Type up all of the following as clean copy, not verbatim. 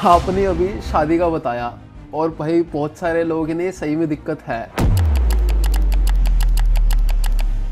आपने अभी शादी का बताया और भाई बहुत सारे लोगों ने सही में दिक्कत है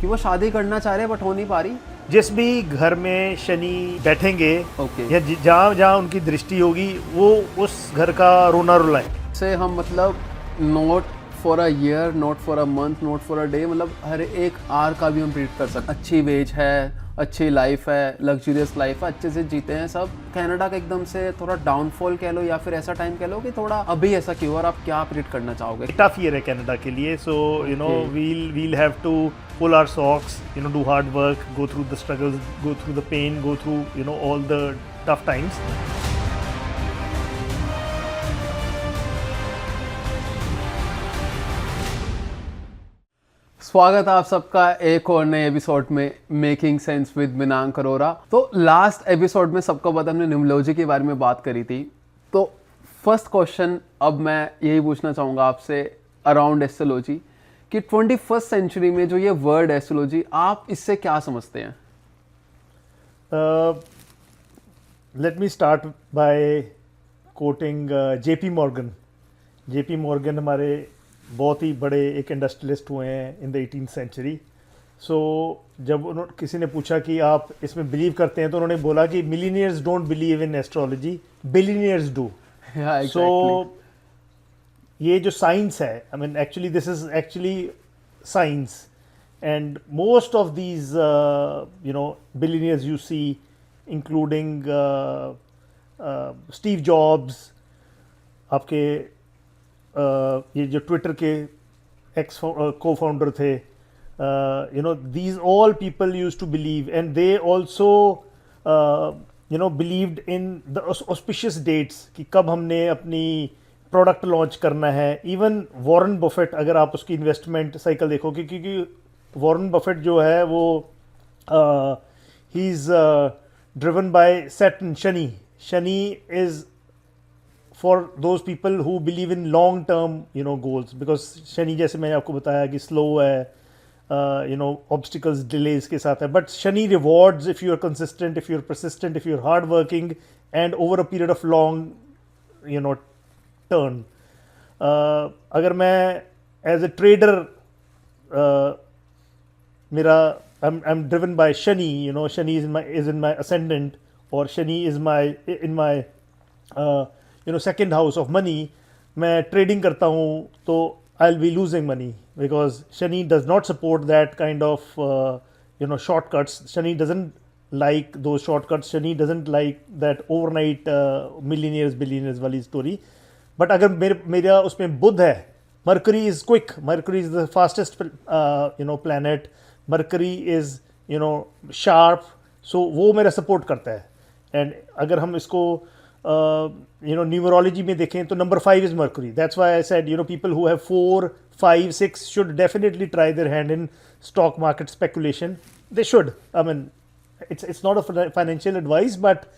कि वो शादी करना चाह रहे बट हो नहीं पा रही। जिस भी घर में शनि बैठेंगे ओके। या जहाँ जहाँ उनकी दृष्टि होगी वो उस घर का रोना रुलाए। से हम मतलब not for a year, not for a month, not for a day, मतलब हर एक आवर का भी हम प्रिडिक्ट कर सकते हैं। अच्छी वेज है, अच्छी लाइफ है, लग्जरियस लाइफ है, अच्छे से जीते हैं सब। कनाडा का एकदम से थोड़ा डाउनफॉल कह लो या फिर ऐसा टाइम कह लो कि थोड़ा अभी ऐसा क्यों, और आप क्या प्रिडिक्ट करना चाहोगे? टफ ईयर है कनाडा के लिए, so you no we'll have to pull our socks, you know, do hard work, go through the struggles, go through the pain, go through, you know, all the tough times. स्वागत है आप सबका एक और नए episode में making sense with मिनांक Arora. तो last episode में सबको पता हमने न्यूमरोलॉजी के बारे में बात करी थी। तो फर्स्ट क्वेश्चन अब मैं यही पूछना चाहूँगा आपसे अराउंड एस्ट्रोलॉजी कि 21st सेंचुरी में जो ये वर्ड एस्ट्रोलॉजी, आप इससे क्या समझते हैं? Let me start by quoting JP Morgan. JP Morgan हमारे बहुत ही बड़े एक इंडस्ट्रियलिस्ट हुए हैं इन द 18th सेंचुरी। सो जब किसी ने पूछा कि आप इसमें बिलीव करते हैं तो उन्होंने बोला कि millionaires don't believe in astrology, billionaires do. So ये जो साइंस है, I mean actually this is actually science, and most of these you know billionaires you see including Steve Jobs, आपके ये जो ट्विटर के एक्स को फाउंडर थे, you know these all people use to believe, and they also you know believed in the auspicious dates कि कब हमने अपनी product launch करना है। इवन वॉरेन बफेट, अगर आप उसकी इन्वेस्टमेंट साइकिल देखोगे, क्योंकि वॉरेन बफेट जो है वो he is driven by Saturn, Shani is for those people who believe in long term, you know, goals, because Shani जैसे मैंने आपको बताया कि slow है, you know, obstacles, delays के साथ है, but Shani rewards if you are consistent, if you are persistent, if you are hard working and over a period of long, you know, turn. अगर मैं as a trader मेरा I'm driven by Shani, you know, Shani is in my ascendant, or Shani is in my you know second house of money, मैं trading करता हूँ तो I'll be losing money because Shani does not support that kind of you know shortcuts. Shani doesn't like those shortcuts. Shani doesn't like that overnight millionaires billionaires वाली story. but अगर मेरा उसमें बुध है, Mercury is quick, Mercury is the fastest you know planet, Mercury is you know sharp, so वो मेरा support करता है। and अगर हम इसको you know numerology में देखें तो number 5 is Mercury. That's why I said, you know, people who have 4, 5, 6 should definitely try their hand in stock market speculation. They should. I mean, it's not a financial advice, but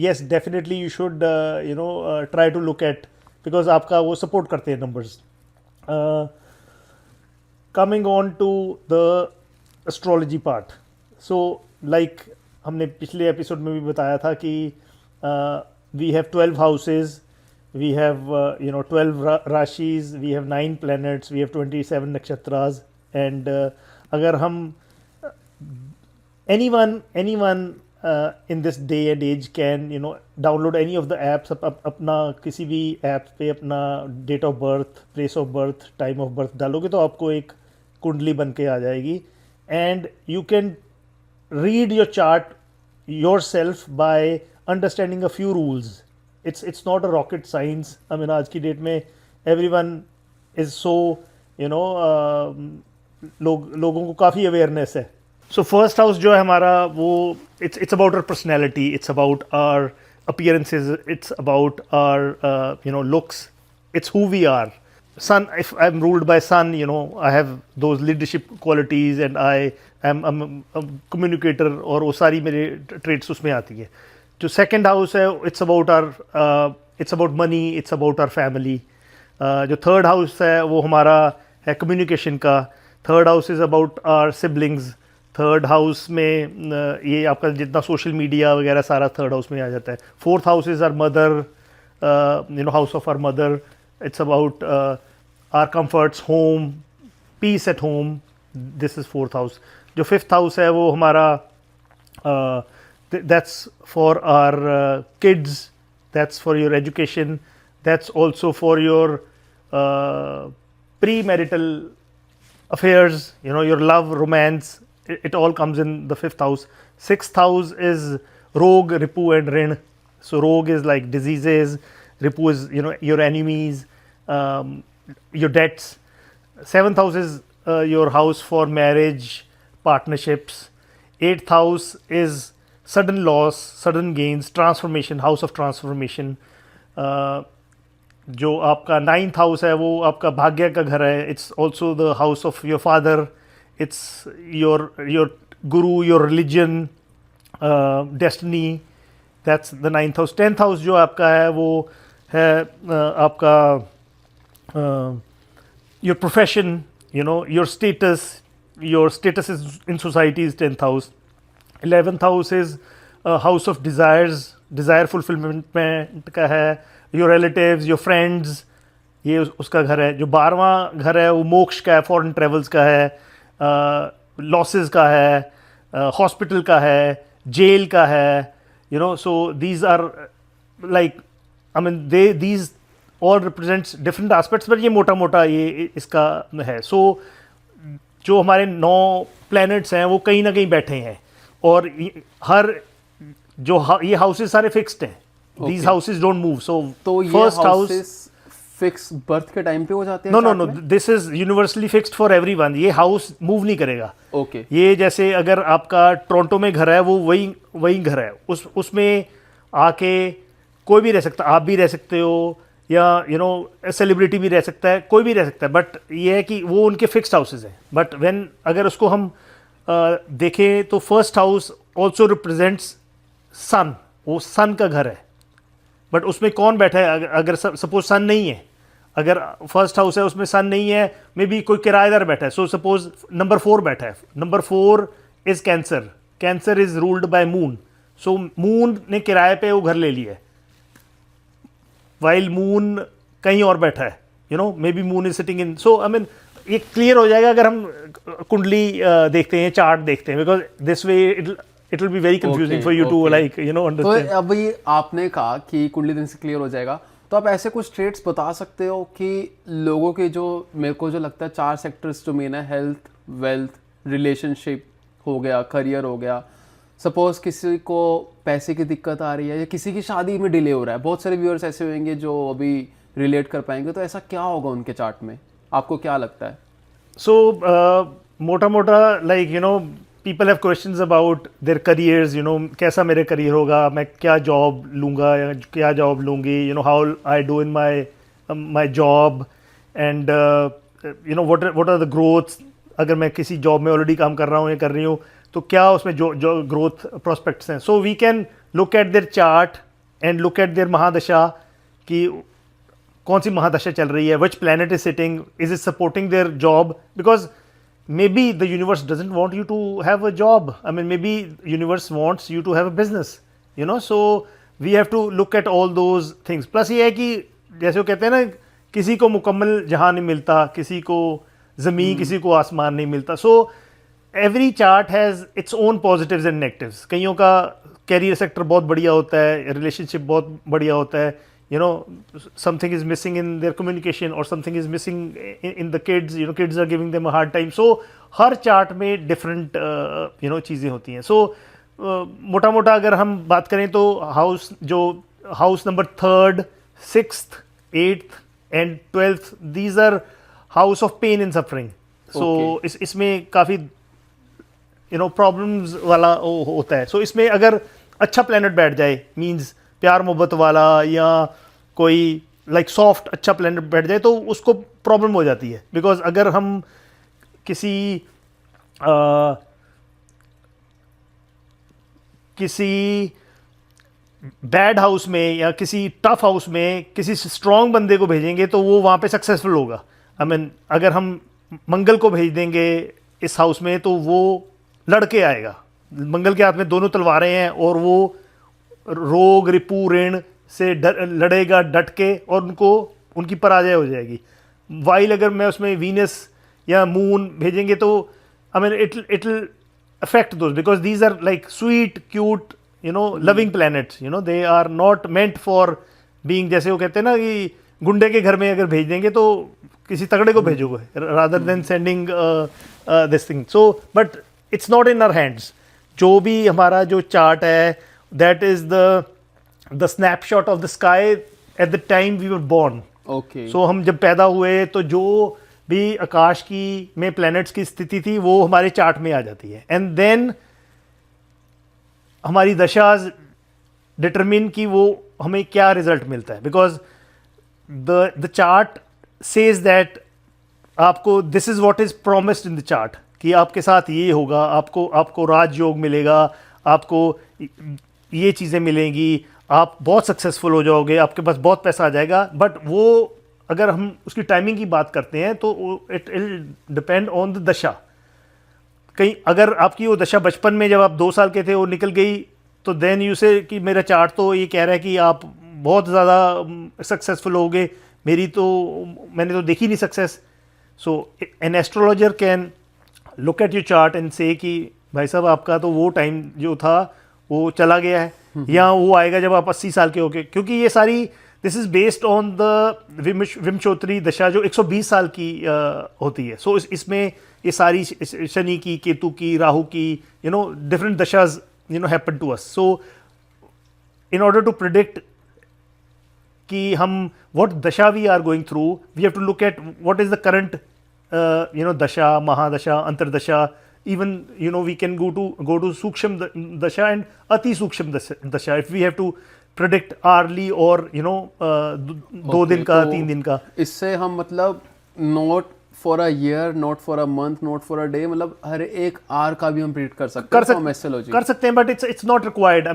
yes, definitely you should you know try to look at, because आपका वो support करते हैं numbers. Coming on to the astrology part. So like हमने पिछले episode में भी बताया था कि we have 12 houses, we have you know 12 rashis, we have 9 planets, we have 27 nakshatras, and अगर हम anyone in this day and age can you know download any of the apps, अपना किसी भी ऐप पे अपना date of birth, place of birth, time of birth डालोगे तो आपको एक कुंडली बन के आ जाएगी, and you can read your chart yourself by understanding a few rules. It's not a rocket science. I mean, आज की डेट में everyone is so you know लोगों को काफ़ी awareness है। So first house जो है हमारा वो it's about our personality, it's about our appearances, it's about our you know looks, it's who we are. Sun, if I'm ruled by Sun, you know, I have those leadership qualities and I'm a communicator, और वो सारी मेरे traits उसमें आती है। जो second house है it's about money, it's about our family. जो थर्ड हाउस है वो हमारा है कम्युनिकेशन का। Third house is about our siblings. Third house में ये आपका जितना सोशल मीडिया वगैरह सारा थर्ड हाउस में आ जाता है। Fourth house is our mother, house of our mother. It's about our comforts, home, peace at home. This is fourth house. जो fifth house है वो हमारा that's for our kids, that's for your education, that's also for your premarital affairs, your love, romance. It all comes in the fifth house. Sixth house is Rog, Ripu and Rin. So Rog is like diseases, Ripu is your enemies, your debts. Seventh house is your house for marriage, partnerships. Eighth house is sudden loss, sudden gains, transformation, house of transformation. जो आपका ninth house है वो आपका भाग्य का घर है. It's also the house of your father. It's your guru, your religion, destiny. That's the ninth house. Tenth house जो आपका है वो है आपका your profession, your status. Your status is in society is tenth house. 11th house is house of desires, desire fulfilment का है. Your relatives, your friends, ये उसका घर है. जो 12वां घर है वो मोक्ष का है, फॉरेन ट्रेवल्स का है, लॉसेस का है, हॉस्पिटल का है, जेल का है. So these are like these all represents different aspects. But ये मोटा मोटा ये इसका है. सो जो हमारे 9 प्लैनेट्स हैं वो कहीं ना कहीं बैठे हैं और हर जो ये हाउसेस सारे फिक्स्ड हैं. These houses don't move. So ये first house फिक्स बर्थ के टाइम पे हो जाते हैं. no. This is universally fixed for everyone. ये हाउस मूव नहीं करेगा. ओके. ये जैसे अगर आपका टोरंटो में घर है वो वही घर है. उसमें आके कोई भी रह सकता है. आप भी रह सकते हो या सेलिब्रिटी भी रह सकता है, कोई भी रह सकता है. बट ये है कि वो उनके फिक्स्ड हाउसेज हैं. बट व्हेन अगर उसको हम देखें तो फर्स्ट हाउस ऑल्सो रिप्रेजेंट्स सन. वो सन का घर है. बट उसमें कौन बैठा है? अगर सपोज सन नहीं है, अगर फर्स्ट हाउस है उसमें सन नहीं है, मे बी कोई किराएदार बैठा है. सो सपोज नंबर 4 बैठा है. Number 4 is cancer. Cancer is ruled by moon. So moon ने किराए पे वो घर ले लिया है, वाइल मून कहीं और बैठा है. Maybe moon is sitting in. So ये क्लियर हो जाएगा अगर हम कुंडली देखते हैं, चार्ट देखते हैं. Because this way it will be very confusing for you to understand. तो अब ये आपने कहा कि कुंडली दिन से क्लियर हो जाएगा, तो आप ऐसे कुछ ट्रेड्स बता सकते हो कि लोगों के जो मेरे को जो लगता है 4 सेक्टर्स जो मेन है, हेल्थ, वेल्थ, रिलेशनशिप हो गया, करियर हो गया. सपोज किसी को पैसे की दिक्कत आ रही है या किसी की शादी में डिले हो रहा है. बहुत सारे व्यूअर्स ऐसे होंगे जो अभी रिलेट कर पाएंगे. तो ऐसा क्या होगा उनके चार्ट में, आपको क्या लगता है? सो मोटा मोटा people have questions about their careers. कैसा मेरे करियर होगा, मैं क्या जॉब लूँगा या क्या जॉब लूँगी, how I do in my job and what are the growths. अगर मैं किसी जॉब में ऑलरेडी काम कर रहा हूँ या कर रही हूँ तो क्या उसमें जो ग्रोथ प्रोस्पेक्ट्स हैं. So we can look at their chart and look at their mahadasha कि कौन सी महादशा चल रही है, which planet is sitting, is it supporting their job. Because maybe the universe doesn't want you to have a job. Maybe universe wants you to have a business, so we have to look at all those things. Plus ये है कि जैसे वो कहते हैं ना, किसी को मुकम्मल जहां नहीं मिलता, किसी को ज़मीन, किसी को आसमान नहीं मिलता. So every chart has its own positives and negatives. कईयों का कैरियर सेक्टर बहुत बढ़िया होता है, रिलेशनशिप बहुत बढ़िया होता है, something is missing in their communication or something is missing in the kids. Kids are giving them a hard time. So her chart में डिफरेंट चीज़ें होती हैं. सो मोटा मोटा अगर हम बात करें तो house number 3rd, 6th, 8th and 12th, these are house of pain and suffering. So इसमें काफ़ी प्रॉब्लम्स वाला होता है. सो इसमें अगर अच्छा प्लैनेट बैठ जाए, मीन्स प्यार मोहब्बत वाला या कोई लाइक सॉफ्ट अच्छा प्लैनेट बैठ जाए तो उसको प्रॉब्लम हो जाती है. बिकॉज अगर हम किसी बैड हाउस में या किसी टफ हाउस में किसी स्ट्रॉन्ग बंदे को भेजेंगे तो वो वहाँ पे सक्सेसफुल होगा. अगर हम मंगल को भेज देंगे इस हाउस में तो वो लड़के आएगा. मंगल के हाथ में दोनों तलवारें हैं और वो रोग, रिपू, ऋण से लड़ेगा डट के और उनको उनकी पराजय हो जाएगी। वाइल अगर मैं उसमें वीनस या मून भेजेंगे तो I mean it will affect those because these are like sweet cute loving planets, they are not meant for being, जैसे वो कहते हैं ना कि गुंडे के घर में अगर भेज देंगे तो किसी तगड़े को भेजोगे rather than sending this thing, so but it's not in our hands। जो भी हमारा जो चार्ट है that is the snapshot of the sky at the time we were born। Okay so हम जब पैदा हुए तो जो भी आकाश की में प्लैनेट्स की स्थिति थी वो हमारे चार्ट में आ जाती है, एंड देन हमारी दशा डिटरमिन कि वो हमें क्या रिजल्ट मिलता है, because the chart says that आपको this is what is promised in the chart कि आपके साथ ये होगा, आपको राजयोग मिलेगा, आपको ये चीज़ें मिलेंगी, आप बहुत सक्सेसफुल हो जाओगे, आपके पास बहुत पैसा आ जाएगा। बट वो अगर हम उसकी टाइमिंग की बात करते हैं तो it will depend on the दशा। कहीं अगर आपकी वो दशा बचपन में जब आप 2 साल के थे वो निकल गई तो देन यू से कि मेरा चार्ट तो ये कह रहा है कि आप बहुत ज़्यादा सक्सेसफुल होगे, मैंने तो देखी नहीं success. So an astrologer can look at your chart and से कि भाई साहब आपका तो वो टाइम जो था वो चला गया है, या वो आएगा जब आप 80 साल के होगे, क्योंकि ये सारी this is based on the Vimshottari dasha जो 120 साल की होती है। सो इसमें ये सारी शनि की, केतु की, राहु की, different dashas happen to us. So in order to predict कि हम what dasha we are going through, we have to look at what is the current dasha, mahadasha, अंतरदशा, even we can go to सूक्ष्म dasha and अति सूक्ष्म dasha if we have to predict hourly or 2 दिन का, 3 दिन का। इससे हम मतलब not for a year, not for a month, not for a day, मतलब हर एक आवर का भी हम प्रिडिक्ट कर सकते हैं but it's not required.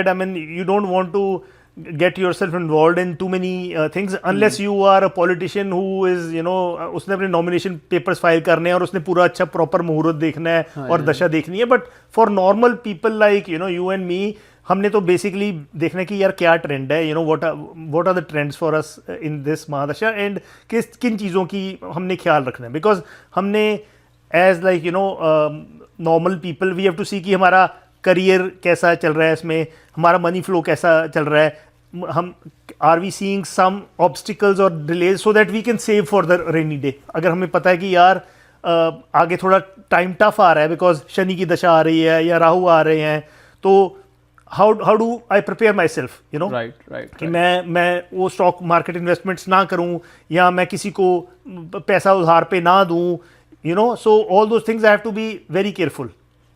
I mean you don't want to get yourself involved in too many things unless you are a politician who is उसने अपने nomination papers फाइल करने हैं और उसने पूरा अच्छा प्रॉपर मुहूर्त देखना है और दशा देखनी है। But for normal people like you and me, हमने तो बेसिकली देखना है कि यार क्या ट्रेंड है, what are the trends for us in this mahadasha, and किन चीज़ों की हमने ख्याल रखना है। बिकॉज हमने as like normal people we have to see कि हमारा करियर कैसा चल रहा है, इसमें हमारा मनी फ्लो कैसा चल रहा है, हम are we seeing some obstacles और delays so that we can save for the rainy day. अगर हमें पता है कि यार आगे थोड़ा टाइम टफ आ रहा है बिकॉज शनि की दशा आ रही है या राहु आ रहे हैं, तो how do I prepare my self right कि मैं वो स्टॉक मार्केट इन्वेस्टमेंट्स ना करूं या मैं किसी को पैसा उधार पे ना दूं, so all those things I have to be very careful.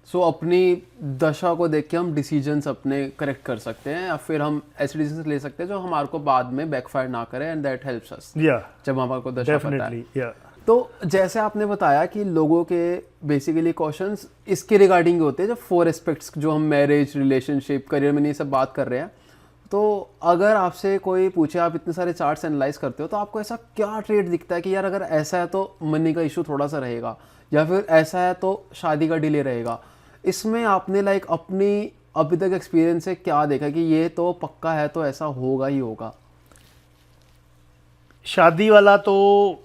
So अपनी दशा को देख के हम डिसीजंस अपने करेक्ट कर सकते हैं, या फिर हम ऐसे डिसीजंस ले सकते हैं जो हमारे को बाद में बैकफायर ना करे, एंड दैट हेल्प्स अस जब हमारे को दशा पता है। तो जैसे आपने बताया कि लोगों के बेसिकली क्वेश्चंस इसके रिगार्डिंग होते हैं, जो 4 एस्पेक्ट्स जो हम मैरिज, रिलेशनशिप, करियर में ये सब बात कर रहे हैं। तो अगर आपसे कोई पूछे, आप इतने सारे चार्ट्स एनालाइज करते हो, तो आपको ऐसा क्या ट्रेड दिखता है कि यार अगर ऐसा है तो मनी का इशू थोड़ा सा रहेगा, या फिर ऐसा है तो शादी का डिले रहेगा? इसमें आपने अपनी अभी तक एक्सपीरियंस से क्या देखा कि ये तो पक्का है तो ऐसा होगा ही होगा? शादी वाला तो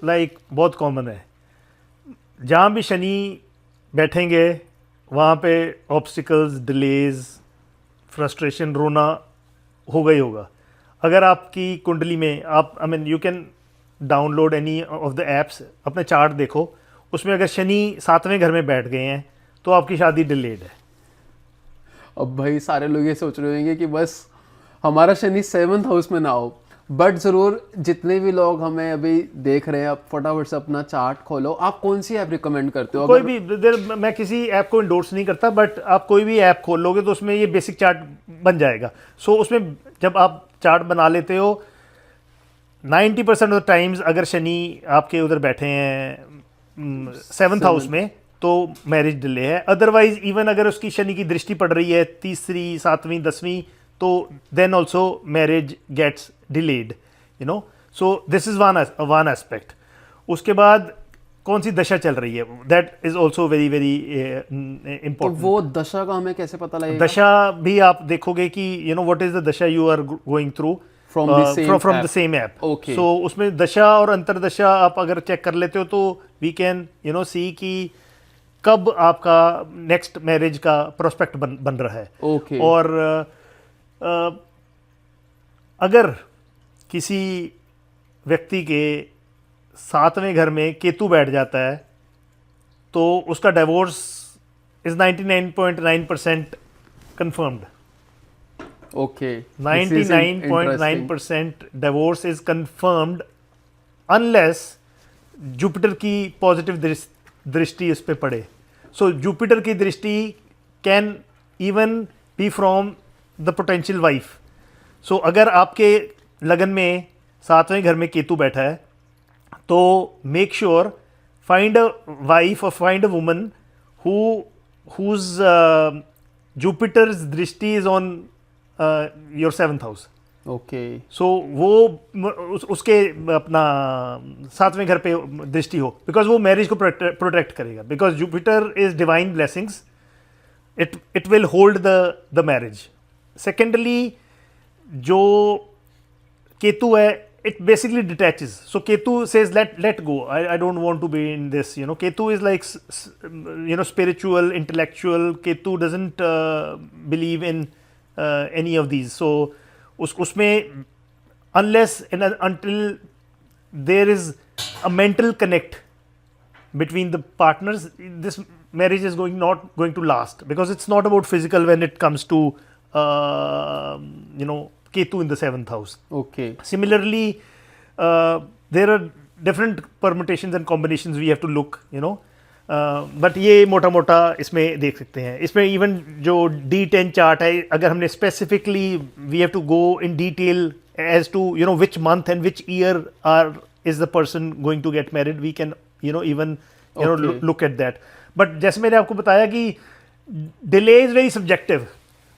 बहुत कॉमन है, जहाँ भी शनि बैठेंगे वहाँ पे ऑब्स्टिकल्स, डिलेज, फ्रस्ट्रेशन, रोना होगा ही होगा। अगर आपकी कुंडली में आप you can download any of the apps, अपने चार्ट देखो, उसमें अगर शनि 7वें घर में बैठ गए हैं तो आपकी शादी डिलेड है। अब भाई सारे लोग ये सोच रहे होंगे कि बस हमारा शनि 7th हाउस में ना हो, बट ज़रूर जितने भी लोग हमें अभी देख रहे हैं, आप फटाफट से अपना चार्ट खोलो। आप कौन सी ऐप रिकमेंड करते हो? कोई भी, मैं किसी ऐप को इंडोर्स नहीं करता, बट आप कोई भी ऐप खोल लोगे तो उसमें ये बेसिक चार्ट बन जाएगा। सो उसमें जब आप चार्ट बना लेते हो 90% ऑफ द टाइम्स अगर शनि आपके उधर बैठे हैं 7th हाउस में तो मैरिज डिले है। अदरवाइज इवन अगर उसकी शनि की दृष्टि पड़ रही है 3री, 7वीं, 10वीं, तो then also marriage gets delayed, so this is one aspect. उसके बाद कौन सी दशा चल रही है, that is also very very तो इम्पोर्टेंट। वो दशा का हमें कैसे पता लगेगा? दशा भी आप देखोगे कि you know what is the dasha you are going through From the same from the app. Same app. Okay. So उसमें दशा और अंतरदशा आप अगर चेक कर लेते हो तो वी कैन यू नो सी कि कब आपका नेक्स्ट मैरिज का प्रोस्पेक्ट बन रहा है। Okay. और अगर किसी व्यक्ति के 7वें घर में केतु बैठ जाता है तो उसका divorce is 99.9% confirmed। Okay. This is interesting. 99.9% divorce is confirmed unless Jupiter की पॉजिटिव दृष्टि इस पे पड़े। सो जुपिटर की दृष्टि can even be from the potential wife. So अगर आपके लगन में 7वें घर में केतु बैठा है तो make sure find a wife और find a woman whose Jupiter's दृष्टि is on your 7th house. Okay. So वो उसके अपना 7वें घर पे दृष्टि हो, बिकॉज वो मैरिज को प्रोटेक्ट करेगा, because Jupiter is divine blessings, it will hold the marriage. Secondly जो केतु है it basically detaches. So Ketu says let go, I don't want to be in this, you know. Ketu is like you know spiritual, intellectual. Ketu doesn't believe in any of these। so उसमें unless and until there is a mental connect between the partners, this marriage is not going to last, because it's not about physical when it comes to you know Ketu in the 7th house। Okay. Similarly there are different permutations and combinations we have to look, you know। But ये मोटा मोटा इसमें देख सकते हैं। इसमें even जो D10 chart है, अगर हमने specifically we have to go in detail as to you know which month and which year are is the person going to get married, we can you know even you know look at that. But जैसे मैंने आपको बताया कि delay is very subjective.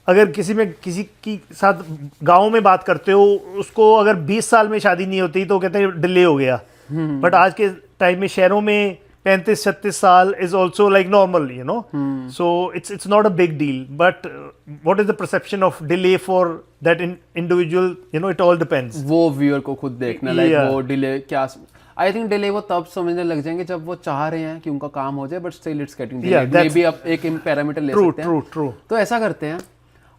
अगर किसी की साथ गाँव में बात करते हो, उसको अगर 20 साल में शादी नहीं होती तो कहते हैं डिले हो गया। बट आज के टाइम में शहरों में 35-36 साल is also like normal, you know। So it's not a big deal, but what is the perception of delay for that individual, you know, it all depends। वो व्यूअर को खुद देखना, लाइक Yeah. वो delay क्या, I think delay वो तब समझने लग जाएंगे जब वो चाह रहे हैं कि उनका काम हो जाए, but still it's getting Yeah, delayed. May be आप एक पैरामीटर ले सकते हैं। True। तो ऐसा करते हैं,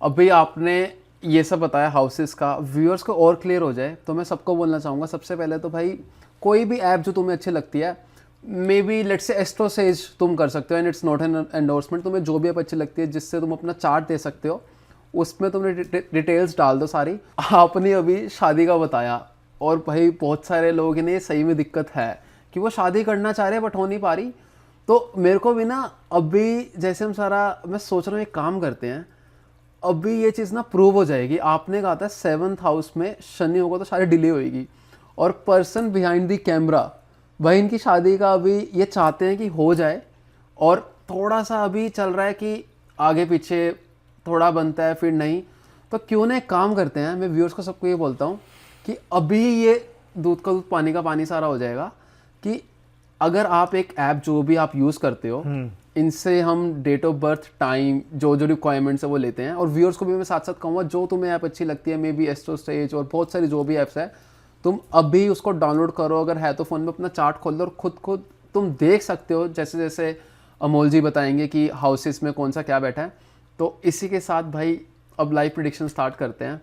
अभी आपने ये सब बताया हाउसेस का, व्यूअर्स को और क्लियर हो जाए तो मैं सबको बोलना चाहूँगा, सबसे पहले तो भाई कोई भी ऐप जो तुम्हें अच्छी लगती है, may be let's say AstroSage तुम कर सकते हो, and it's not an endorsement. तुम्हें जो भी ऐप अच्छी लगती है जिससे तुम अपना चार्ट दे सकते हो, उसमें तुमने डिटेल्स डाल दो सारी। आपने अभी शादी का बताया, और भाई बहुत सारे लोग इन्हें सही में दिक्कत है कि वो शादी करना चाह रहे हैं बट हो नहीं पा रही। तो मेरे को भी ना अभी जैसे हम सारा, मैं सोच रहा हूँ एक काम करते हैं, अभी ये चीज़ ना प्रूव हो जाएगी। आपने कहा था 7th हाउस में शनि होगा तो शादी डिले होएगी, और पर्सन बिहाइंड द कैमरा भाई इनकी शादी का अभी ये चाहते हैं कि हो जाए, और थोड़ा सा अभी चल रहा है कि आगे पीछे थोड़ा बनता है फिर नहीं। तो क्यों ना एक काम करते हैं, मैं व्यूअर्स को सबको ये बोलता हूँ कि अभी ये दूध का दूध पानी का पानी सारा हो जाएगा, कि अगर आप एक ऐप जो भी आप यूज़ करते हो, इनसे हम डेट ऑफ बर्थ, टाइम, जो जो रिक्वायरमेंट्स है वो लेते हैं। और व्यूअर्स को भी मैं साथ साथ कहूँगा, जो तुम्हें ऐप अच्छी लगती है, मे बी एस्ट्रोस्टेज और बहुत सारी जो भी ऐप्स है, तुम अभी उसको डाउनलोड करो। अगर है तो फ़ोन में अपना चार्ट खोल दो और खुद तुम देख सकते हो, जैसे जैसे अमोल जी बताएंगे कि हाउसेस में कौन सा क्या बैठा है। तो इसी के साथ भाई अब लाइव प्रेडिक्शन स्टार्ट करते हैं।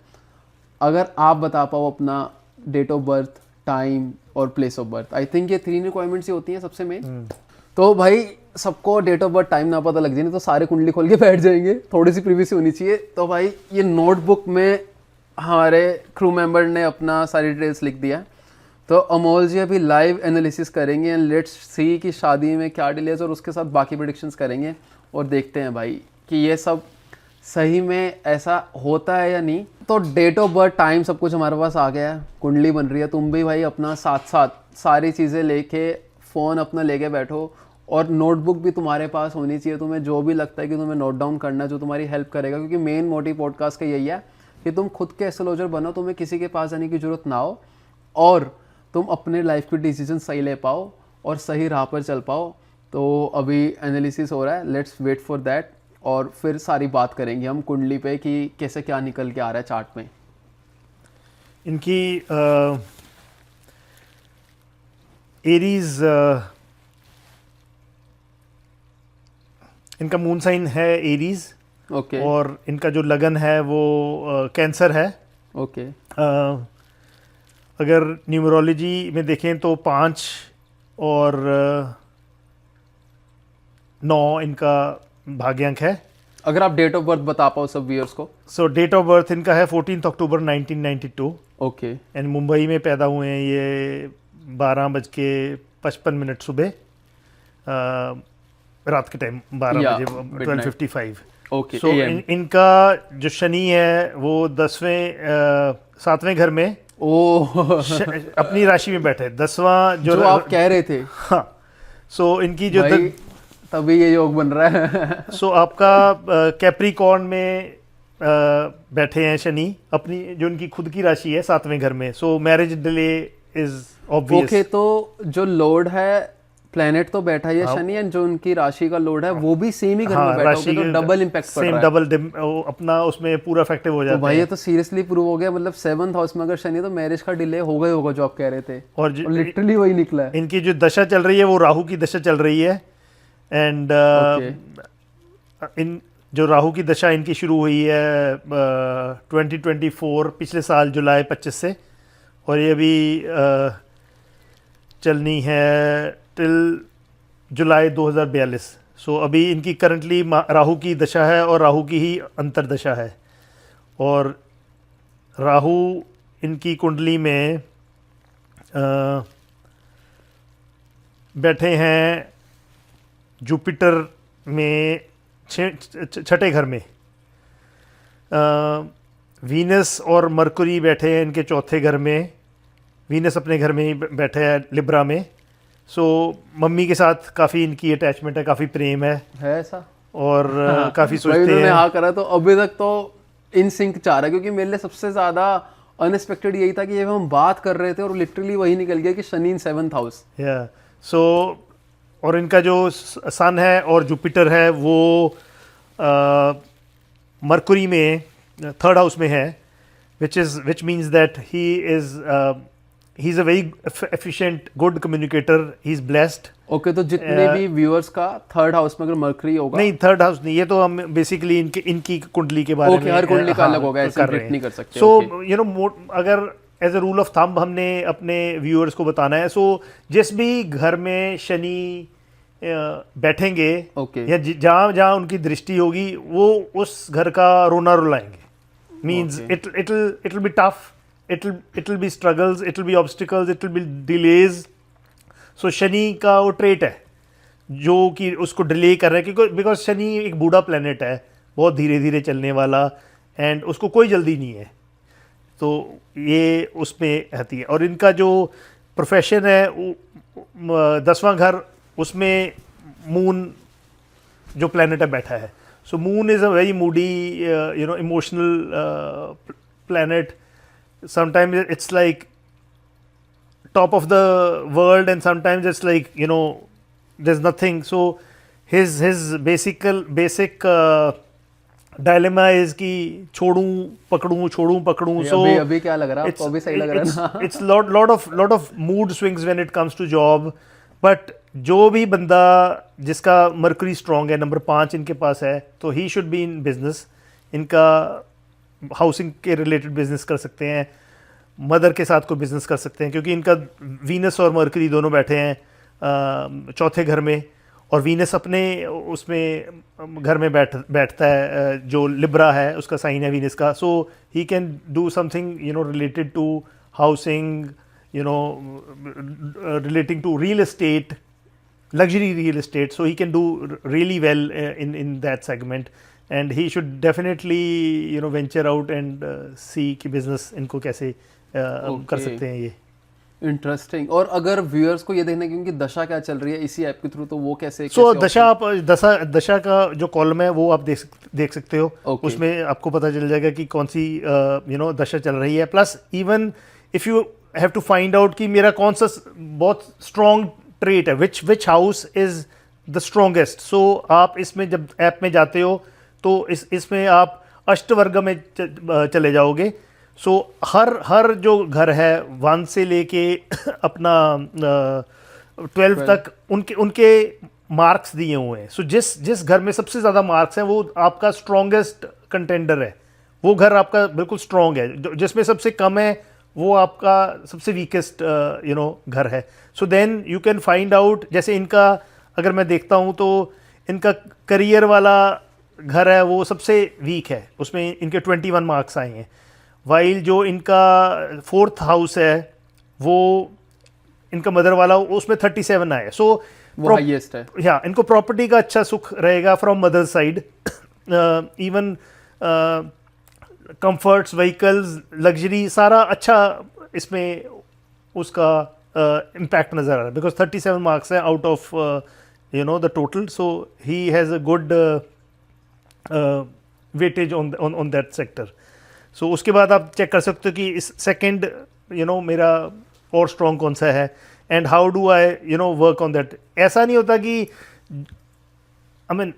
अगर आप बता पाओ अपना डेट ऑफ बर्थ, टाइम और place of birth, I think ये 3 रिक्वायरमेंट्स ही होती हैं सबसे मेन। तो भाई सबको डेट ऑफ बर्थ, टाइम ना पता लग जाए, नहीं तो सारे कुंडली खोल के बैठ जाएंगे। थोड़ी सी प्रिवेसी होनी चाहिए। तो भाई ये नोटबुक में हमारे क्रू मेंबर ने अपना सारी डिटेल्स लिख दिया। तो अमोल जी अभी लाइव एनालिसिस करेंगे, एंड लेट्स सी कि शादी में क्या डिलेज, और उसके साथ बाकी प्रेडिक्शंस करेंगे, और देखते हैं भाई कि ये सब सही में ऐसा होता है या नहीं। तो डेट ऑफ बर्थ, टाइम, सब कुछ हमारे पास आ गया है, कुंडली बन रही है। तुम भी भाई अपना साथ साथ सारी चीज़ें लेके, फ़ोन अपना लेके बैठो, और नोटबुक भी तुम्हारे पास होनी चाहिए। तुम्हें जो भी लगता है कि तुम्हें नोट डाउन करना, जो तुम्हारी हेल्प करेगा, क्योंकि मेन मोटिव पॉडकास्ट का यही है कि तुम खुद के एस्ट्रोलॉजर बनो, तुम्हें किसी के पास जाने की जरूरत ना हो, और तुम अपने लाइफ के डिसीजन सही ले पाओ, और सही राह पर चल पाओ। तो अभी एनालिसिस हो रहा है, लेट्स वेट फॉर दैट, और फिर सारी बात करेंगे हम कुंडली पे कि कैसे क्या निकल के आ रहा है चार्ट में। इनकी एरीज, इनका मून साइन है एरीज, ओके और इनका जो लगन है वो कैंसर है। ओके अगर न्यूमरोलॉजी में देखें तो 5 और 9 इनका भाग्यांक है। अगर आप डेट ऑफ बर्थ बता पाओ सब व्यूअर्स को। सो डेट ऑफ बर्थ इनका है 14 अक्टूबर 1992, ओके एंड मुंबई में पैदा हुए हैं ये 12:55 सुबह, रात के टाइम 12 Yeah, बजे, midnight. 12:55। ओके सो इनका जो शनि है वो 7वें घर में ओ अपनी राशि में बैठे, 10वां जो आप कह रहे थे हाँ। सो इनकी जो भाई, तभी ये योग बन रहा है सो आपका कैप्रिकॉर्न में बैठे हैं शनि, अपनी जो उनकी खुद की राशि है 7वें घर में। सो marriage delay is obvious. Okay तो जो लॉर्ड है प्लेनेट तो बैठा ही है हाँ। शनि, एंड जो उनकी राशि का लॉर्ड है वो भी सेम ही घर में हाँ, बैठा राशि होगा, तो डबल इम्पैक्ट पड़ सेम रहा है। डबल अपना उसमें पूरा इफेक्टिव हो तो जाता भाई है। ये तो सीरियसली प्रूव हो गया, मतलब 7th हाउस में अगर शनि है तो मैरिज का डिले होगा ही होगा जो आप कह रहे थे, और और लिटरली वही निकला है। इनकी जो दशा चल रही है वो राहु की दशा चल रही है, एंड इन जो राहु की दशा इनकी शुरू हुई है 2024 पिछले साल जुलाई 25 से, और ये अभी चलनी है टिल जुलाई 2042। सो अभी इनकी करंटली राहु की दशा है और राहु की ही अंतर्दशा है, और राहु इनकी कुंडली में बैठे हैं जुपिटर में 6ठे घर में। वीनस और मरकुरी बैठे हैं इनके 4थे घर में। वीनस अपने घर में ही बैठे हैं लिब्रा में। सो मम्मी के साथ काफ़ी इनकी अटैचमेंट है, काफ़ी प्रेम है, ऐसा और काफ़ी भाई सोचते उन्होंने हैं। हाँ करा तो अभी तक तो इन सिंक चाह रहा है, क्योंकि मेरे लिए सबसे ज्यादा अनएक्सपेक्टेड यही था कि ये हम बात कर रहे थे और लिटरली वही निकल गया कि शनि इन 7th हाउस। या सो और इनका जो सन है और जुपिटर है वो मरकुरी में 3rd हाउस में है, which means that he's a very efficient, good communicator, he's blessed. Okay तो जितने भी व्यूअर्स का 3rd हाउस में अगर मर्करी होगा, नहीं 3rd हाउस नहीं, ये तो हम बेसिकली इनकी कुंडली के बारे में हर कुंडली का अलग होगा, ऐसे कर रहे ट्रीट नहीं कर सकते। सो यू नो अगर as a rule of thumb हमने अपने व्यूअर्स को बताना है, सो जिस भी घर में शनि बैठेंगे ओके या जहाँ जहाँ उनकी दृष्टि होगी वो उस घर का रोना रुलाएंगे। Means it'll be tough, it'll be struggles, it'll be obstacles, it'll be delays. सो शनि का वो ट्रेट है जो कि उसको डिले कर रहा है, क्योंकि बिकॉज शनि एक बूढ़ा प्लेनेट है, बहुत धीरे धीरे चलने वाला, एंड उसको कोई जल्दी नहीं है, तो ये उसमें आती है। और इनका जो प्रोफेशन है 10वां घर, उसमें मून जो प्लेनेट है बैठा है। So moon is a very moody emotional planet. Sometimes it's like top of the world, and sometimes it's like there's nothing. So his basic dilemma is कि छोड़ूं पकड़ूं. So अभी क्या लग रहा है आपको? अभी सही लग रहा है ना? It's lot of mood swings when it comes to job. But जो भी बंदा जिसका मरकरी स्ट्रॉन्ग है, नंबर 5 इनके पास है, तो he should be in business. इनका हाउसिंग के रिलेटेड बिजनेस कर सकते हैं, मदर के साथ कोई बिजनेस कर सकते हैं, क्योंकि इनका वीनस और मरकरी दोनों बैठे हैं 4थे घर में, और वीनस अपने उसमें घर में बैठता है जो लिब्रा है, उसका साइन है वीनस का। So he can do something related to housing, relating to real estate, luxury real estate. So he can do really well in that segment, and he should definitely venture out and see कि business इनको कैसे कर सकते हैं ये। Interesting. और अगर viewers को ये देखना है कि उनकी दशा क्या चल रही है इसी ऐप के थ्रू, तो वो कैसे दशा का जो कॉलम है वो आप देख सकते हो। Okay. उसमें आपको पता चल जाएगा कि कौन सी दशा चल रही है। Plus even if you have to find out कि मेरा कौन सा बहुत स्ट्रॉन्ग ट्रेट है, which house is the strongest. So आप इसमें जब ऐप में जाते हो तो इसमें आप अष्टवर्ग में चले जाओगे. सो हर जो घर है 1 से लेके अपना 12 तक उनके मार्क्स दिए हुए हैं. सो जिस घर में सबसे ज़्यादा मार्क्स हैं वो आपका स्ट्रॉन्गेस्ट कंटेंडर है, वो घर आपका बिल्कुल स्ट्रॉन्ग है. जिसमें सबसे कम है वो आपका सबसे वीकेस्ट घर है. So then you can find out. जैसे इनका अगर मैं देखता हूँ तो इनका करियर वाला घर है वो सबसे वीक है, उसमें इनके 21 मार्क्स आए हैं. वाइल जो इनका 4th हाउस है वो इनका मदर वाला उसमें 37 आए. सो वो हाईएस्ट है. या इनको प्रॉपर्टी का अच्छा सुख रहेगा from mother side. Even comforts, vehicles, luxury सारा अच्छा इसमें उसका इम्पैक्ट नज़र आ रहा है, बिकॉज 37 मार्क्स है out of the total. So he has a good weightage on that sector. So उसके बाद आप चेक कर सकते हो कि इस सेकेंड मेरा और स्ट्रॉन्ग कौन सा है and how do I work on that. ऐसा नहीं होता कि I mean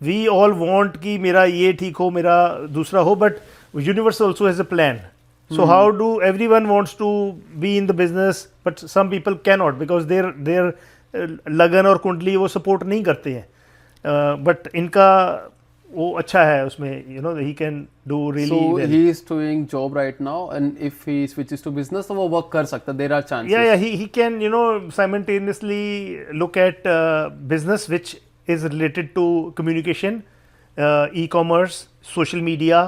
we all want कि मेरा ये ठीक हो, मेरा दूसरा हो, but universe also has a plan. So how do everyone wants to be in the business, but some people cannot because their लगन और कुंडली वो सपोर्ट नहीं करते हैं. बट इनका वो अच्छा है उसमें, he can do really so well. he is doing job right now and if he switches to business तो वो work कर सकता है. There are chances. Yeah, he can simultaneously look at business which is related to communication, e-commerce, social media.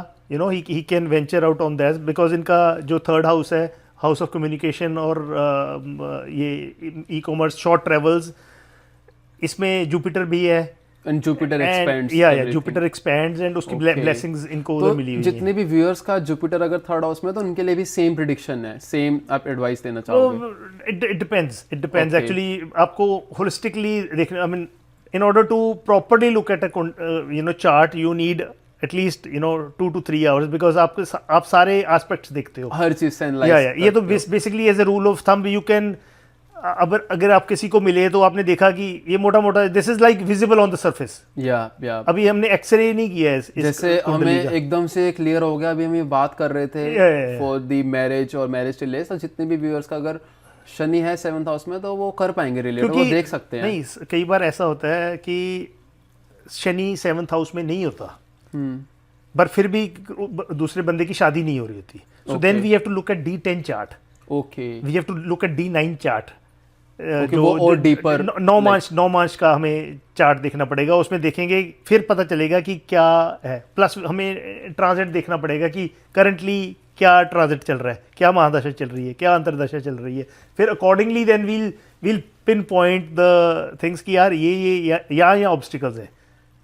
He can venture out on that because इनका जो 3rd house है, house of communication और ये e-commerce, short travels, इसमें Jupiter भी है. And Jupiter expands. Jupiter expends and उसकी blessings इनको उधर मिली हुई जितने भी व्यूअर्स का जुपिटर अगर 3rd हाउस में तो उनके लिए भी सेम प्रिडिक्शन है, सेम आप एडवाइस देना चाहोगे? It depends actually. आपको होलिस्टिकली देखना, I mean in order to properly look at a chart you need at least 2 to 3 hours because आप सारे एस्पेक्ट्स देखते हो, हर चीज से एनालाइज. ये तो basically as a rule of thumb you can, अगर आप किसी को मिले तो आपने देखा कि ये मोटा मोटा this is like visible on the surface. या अभी हमने एक्सरे नहीं किया है जैसे हमें एकदम से क्लियर हो गया. अभी हम ये बात कर रहे थे फॉर द मैरिज और मैरिज डिलेस, तो जितने भी व्यूअर्स का अगर शनि है 7th हाउस में तो वो कर पाएंगे रिलेट, वो देख सकते हैं. नहीं, कई बार ऐसा होता है कि शनि 7th हाउस में नहीं होता पर फिर भी दूसरे बंदे की शादी नहीं हो रही होती. So then we have to look at D10 chart. Okay, we have to look at D9 chart. वो और डीपर 9 मार्च का हमें चार्ट देखना पड़ेगा. उसमें देखेंगे फिर पता चलेगा कि क्या है. प्लस हमें ट्रांजिट देखना पड़ेगा कि करंटली क्या ट्रांजिट चल रहा है, क्या महादशा चल रही है, क्या अंतरदशा चल रही है. फिर accordingly then we'll pinpoint the things कि यार ये यहाँ ऑब्स्टिकल्स है.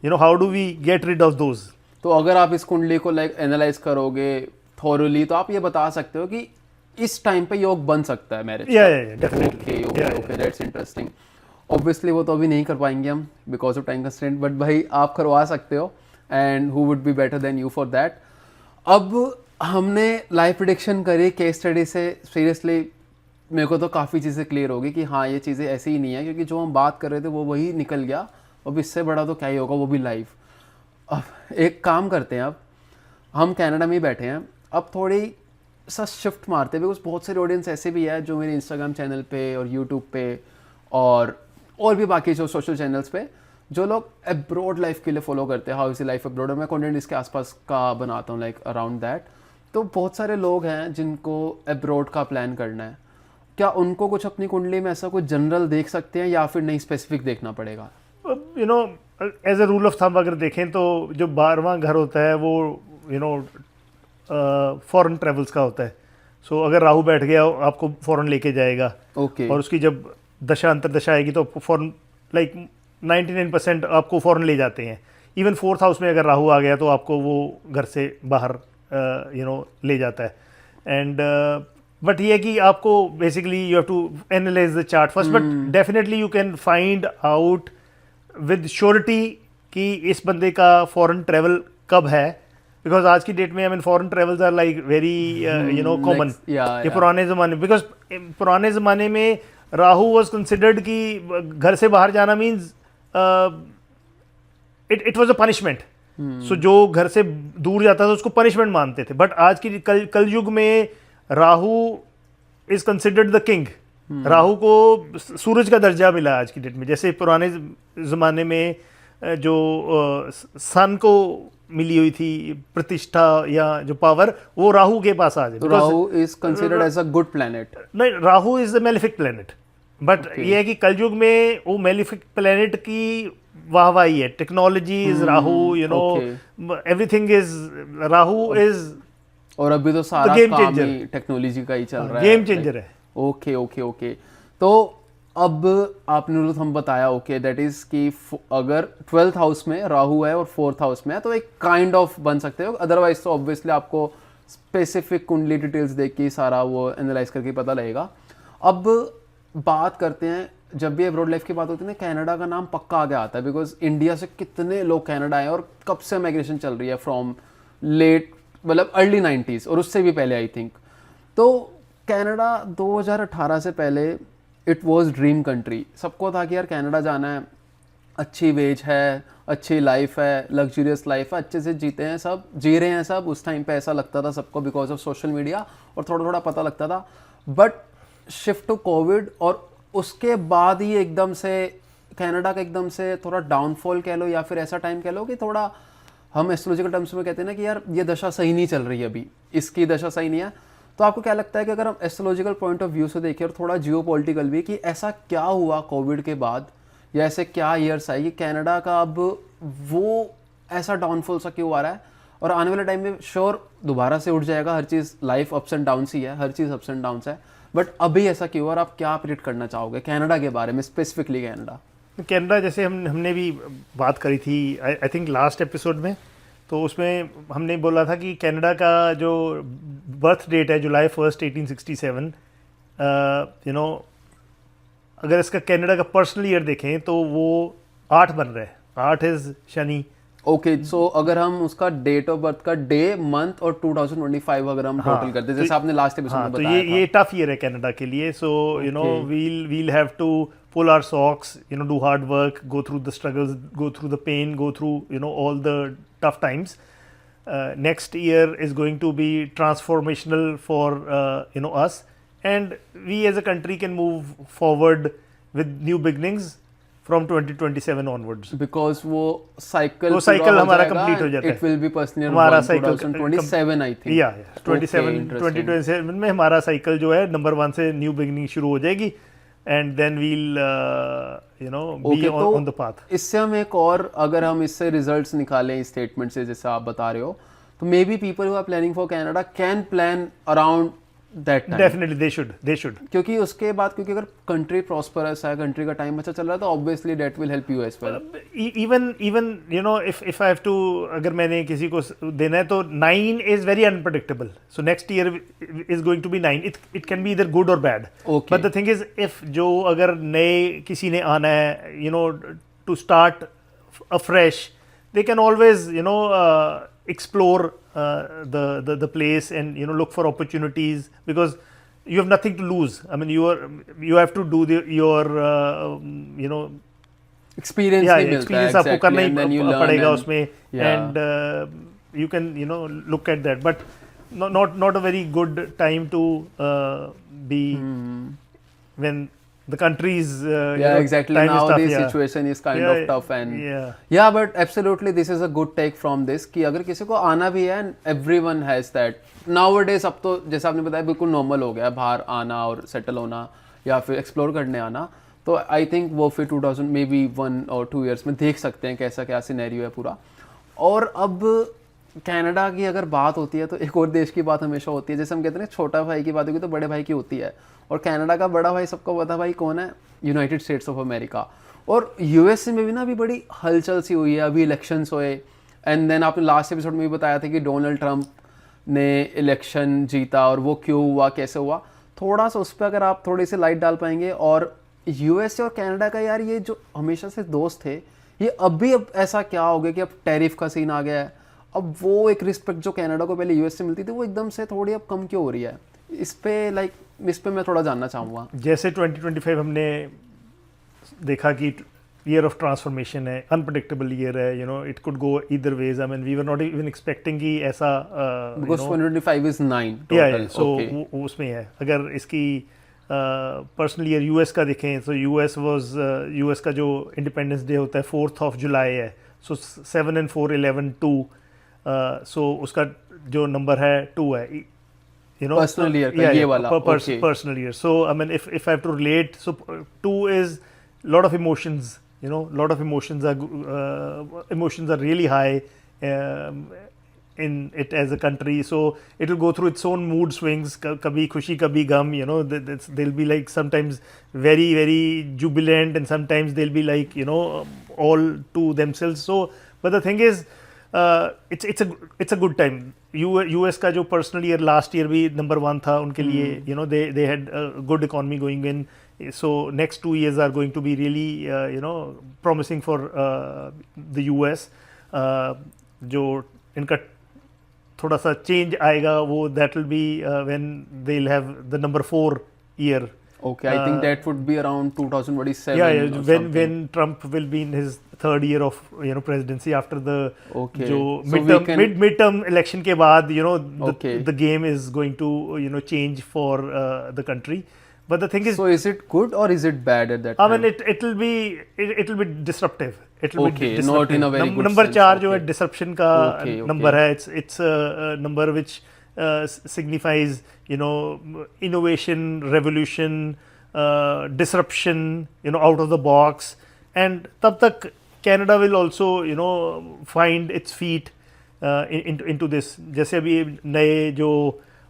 How do we get rid of those. तो अगर आप इस कुंडली को एनालाइज करोगे थॉरली तो आप ये बता सकते हो कि इस टाइम पे योग बन सकता है marriage. Okay, that's interesting. Obviously वो तो अभी नहीं कर पाएंगे हम because of time constraint, but भाई आप करवा सकते हो and who would be better than you for that. अब हमने लाइव प्रेडिक्शन करी केस स्टडी से. सीरियसली मेरे को तो काफ़ी चीज़ें क्लियर होगी कि हाँ ये चीज़ें ऐसी ही नहीं है, क्योंकि जो हम बात कर रहे थे वो वही निकल गया. अब इससे बड़ा तो क्या ही होगा, वो भी लाइव. अब एक काम करते हैं, अब हम कनाडा में ही बैठे हैं, अब थोड़ी सा शिफ्ट मारते हैं बिकॉज बहुत सारे ऑडियंस ऐसे भी है जो मेरे इंस्टाग्राम चैनल पे और यूट्यूब पे और भी बाकी जो सोशल चैनल्स पे जो लोग अब्रॉड लाइफ के लिए फॉलो करते हैं, हाउ इज लाइफ अब्रॉड. मैं कंटेंट इसके आसपास का बनाता हूँ लाइक अराउंड दैट. तो बहुत सारे लोग हैं जिनको अब्रॉड का प्लान करना है. क्या उनको कुछ अपनी कुंडली में ऐसा कुछ जनरल देख सकते हैं या फिर नहीं स्पेसिफिक देखना पड़ेगा? As a rule of thumb अगर देखें तो जो 12वां घर होता है वो फॉरेन ट्रेवल्स का होता है. सो अगर राहु बैठ गया आपको फॉरेन लेके जाएगा. और उसकी जब दशा अंतरदशा आएगी तो फॉरेन लाइक 99% आपको फॉरेन ले जाते हैं. इवन 4th हाउस में अगर राहु आ गया तो आपको वो घर से बाहर ले जाता है. एंड बट ये कि आपको basically you have to analyse the chart first, but definitely you can find out with surety कि इस बंदे का फॉरेन ट्रेवल कब है. बिकॉज आज की डेट में I mean foreign travels are like very common. ये पुराने ज़माने, बिकॉज पुराने ज़माने में राहु वाज कंसिडर्ड कि घर से बाहर जाना means it was a punishment. So जो घर से दूर जाता था उसको पनिशमेंट मानते थे, बट आज की कलयुग में Rahu is considered the king. Rahu को सूरज का दर्जा मिला आज की डेट में, जैसे पुराने ज़माने में जो सन को मिली हुई थी प्रतिष्ठा या जो पावर, वो राहु के पास आ जाए। Rahu is considered as a good planet. नहीं, Rahu is the malefic planet, but ये है कि कलयुग में वो मेलिफिक प्लैनेट की वाहवाही है। Technology is Rahu, you know, everything is Rahu is, और अभी तो सारा गेम काम चेंजर, ही टेक्नोलॉजी का ही चल रहा है, गेम चेंजर है। Okay okay okay. तो अब आपने हम बताया ओके दैट इज कि अगर 12th हाउस में राहु है और 4th हाउस में है तो एक काइंड ऑफ बन सकते हो, अदरवाइज तो ऑब्वियसली आपको स्पेसिफिक कुंडली डिटेल्स देख के सारा वो एनालाइज करके पता लगेगा। अब बात करते हैं, जब भी अब्रॉड लाइफ की बात होती है ना, कनाडा का नाम पक्का आगे आता है, बिकॉज इंडिया से कितने लोग कनाडा आए और कब से माइग्रेशन चल रही है, फ्रॉम लेट मतलब अर्ली 90s और उससे भी पहले आई थिंक। तो कनाडा 2018 से पहले इट वॉज ड्रीम कंट्री, सबको था कि यार कनाडा जाना है, अच्छी वेज है, अच्छी लाइफ है, लग्जरियस लाइफ है, अच्छे से जीते हैं सब, जी रहे हैं सब। उस टाइम पे ऐसा लगता था सबको बिकॉज ऑफ सोशल मीडिया और थोड़ा थोड़ा पता लगता था। बट शिफ्ट टू कोविड और उसके बाद ही एकदम से कनाडा का एकदम से थोड़ा डाउनफॉल कह लो या फिर ऐसा टाइम कह लो कि थोड़ा, हम एस्ट्रोलॉजिकल टर्म्स में कहते हैं ना कि यार ये दशा सही नहीं चल रही है, अभी इसकी दशा सही नहीं है। तो आपको क्या लगता है कि अगर हम एस्ट्रोलॉजिकल पॉइंट ऑफ व्यू से देखें और थोड़ा जियोपॉलिटिकल भी, कि ऐसा क्या हुआ कोविड के बाद या ऐसे क्या ईयर्स आए कि कनाडा का अब वो ऐसा डाउनफॉल सा क्यों आ रहा है, और आने वाले टाइम में श्योर दोबारा से उठ जाएगा हर चीज़, लाइफ अप्स एंड डाउन्स ही है, हर चीज़ अप्स एंड डाउन्स है, बट अभी ऐसा क्यों, और आप क्या प्रेडिक्ट करना चाहोगे कनाडा के बारे में, स्पेसिफिकली कनाडा? कनाडा जैसे हमने भी बात करी थी आई थिंक लास्ट एपिसोड में, तो उसमें हमने बोला था कि कनाडा का जो बर्थ डेट है जुलाई 1st 1867, यू नो, अगर इसका कनाडा का पर्सनल ईयर देखें तो वो 8 बन रहा है, 8 इज शनि। ओके सो अगर हम उसका डेट ऑफ बर्थ का डे, मंथ और 2025 अगर हम टोटल करते हैं, जैसे आपने लास्ट एपिसोड में बताया तो ये टफ ईयर है कनाडा के लिए। So you know we'll have to pull our socks, you know, do hard work, go through the struggles, go through the pain, go through, you know, all the tough times. Next year is going to be transformational for you know, us, and we as a country can move forward with new beginnings from 2027 onwards. Because वो cycle हमारा complete हो जाता है। It will be personally हमारा 2027 I think. Yeah, 2027 में हमारा cycle जो है नंबर 1 से न्यू बिगिनिंग शुरू हो जाएगी, and then we'll you know be on the path. इससे हम एक और, अगर हम इससे रिजल्ट्स निकालें इस स्टेटमेंट से जैसे आप बता रहे हो, तो maybe people who are planning for Canada can plan around that time. Definitely they should, क्योंकि उसके बाद, क्योंकि अगर कंट्री प्रॉस्परस है, कंट्री का टाइम अच्छा चल रहा है, तो obviously that will help you as well. Even you know if I have to, अगर मैंने किसी को देना है तो 9 is very unpredictable, so next year is going to be 9, it can be इधर गुड और bad, but the thing is if जो अगर नए किसी ने आना है, you know, to start afresh, they can always, you know, explore the place and, you know, look for opportunities, because you have nothing to lose. I mean, you have to do your you know, experience आपको करना ही पड़ेगा उसमें, and you can, you know, look at that, but not a very good time to be when the country's exactly, now the situation is kind of tough, and but absolutely this is a good take from this कि अगर किसी को आना भी है, and everyone has that nowadays, अब तो जैसे आपने बताया बिल्कुल नॉर्मल हो गया है बाहर आना और सेटल होना या फिर एक्सप्लोर करने आना, तो आई थिंक वो फिर 2000 मे बी 1 और 2 ईयर्स में देख सकते हैं कैसा क्या सिनेरियो है पूरा। और अब कनाडा की अगर बात होती है तो एक और देश की बात हमेशा होती है, जैसे हम कहते हैं छोटा भाई की बात होगी तो बड़े भाई की होती है, और कनाडा का बड़ा भाई सबको पता भाई कौन है, यूनाइटेड स्टेट्स ऑफ अमेरिका। और यूएसए में भी ना अभी बड़ी हलचल सी हुई है, अभी इलेक्शंस हुए, एंड देन आपने लास्ट एपिसोड में भी बताया था कि डोनाल्ड ट्रंप ने इलेक्शन जीता और वो क्यों हुआ, कैसे हुआ, थोड़ा सा उस पर अगर आप थोड़ी सी लाइट डाल पाएंगे। और यूएसए और कनाडा का यार ये जो हमेशा से दोस्त थे, ये अभी अब ऐसा क्या हो गया कि अब टैरिफ का सीन आ गया है, अब वो एक रिस्पेक्ट जो कनाडा को पहले यूएस से मिलती थी वो एकदम से थोड़ी अब कम क्यों हो रही है, इस पे मैं थोड़ा जानना चाहूँगा। जैसे 2025 हमने देखा कि ईयर ऑफ ट्रांसफॉर्मेशन है, अनप्रडिक्टेबल ईयर है, it could go either ways. I mean we were not even expecting कि ऐसा बिकॉज 2025 इज 9 या टोटल। सो उसमें है। अगर इसकी पर्सनल ईयर यूएस का देखें तो यूएस का जो इंडिपेंडेंस डे होता है 4 जुलाई है, सो 7 and 4 11 2, सो उसका जो नंबर है 2 है, Personal year का ये वाला, okay. personal year. So I mean, if I have to relate, so 2 is lot of emotions. Lot of emotions are really high in it as a country. So it will go through its own mood swings. Kabhi khushi, kabhi gum. They'll be like sometimes very very jubilant, and sometimes they'll be like all to themselves. So, but the thing is, it's a good time. US का जो personal year last year भी number 1 था उनके लिए, they had a good economy going in. So next 2 years are going to be really promising for the US. जो इनका थोड़ा सा चेंज आएगा वो that will be when they'll have the number 4 year. Okay, I think that would be around 2027. Yeah, when Trump will be in his 3rd year of presidency after the Okay. जो So midterm election के बाद Okay. the game is going to change for the country. But the thing is, So is it good or is it bad at that I time? mean it'll be disruptive. It'll Okay, be disruptive. not in a very good Number sense. 4 जो है Okay. disruption का Okay, number है. It's a number which signifies innovation, revolution, disruption, out of the box. And तब तक Canada will also find its feet into this. जैसे अभी नए जो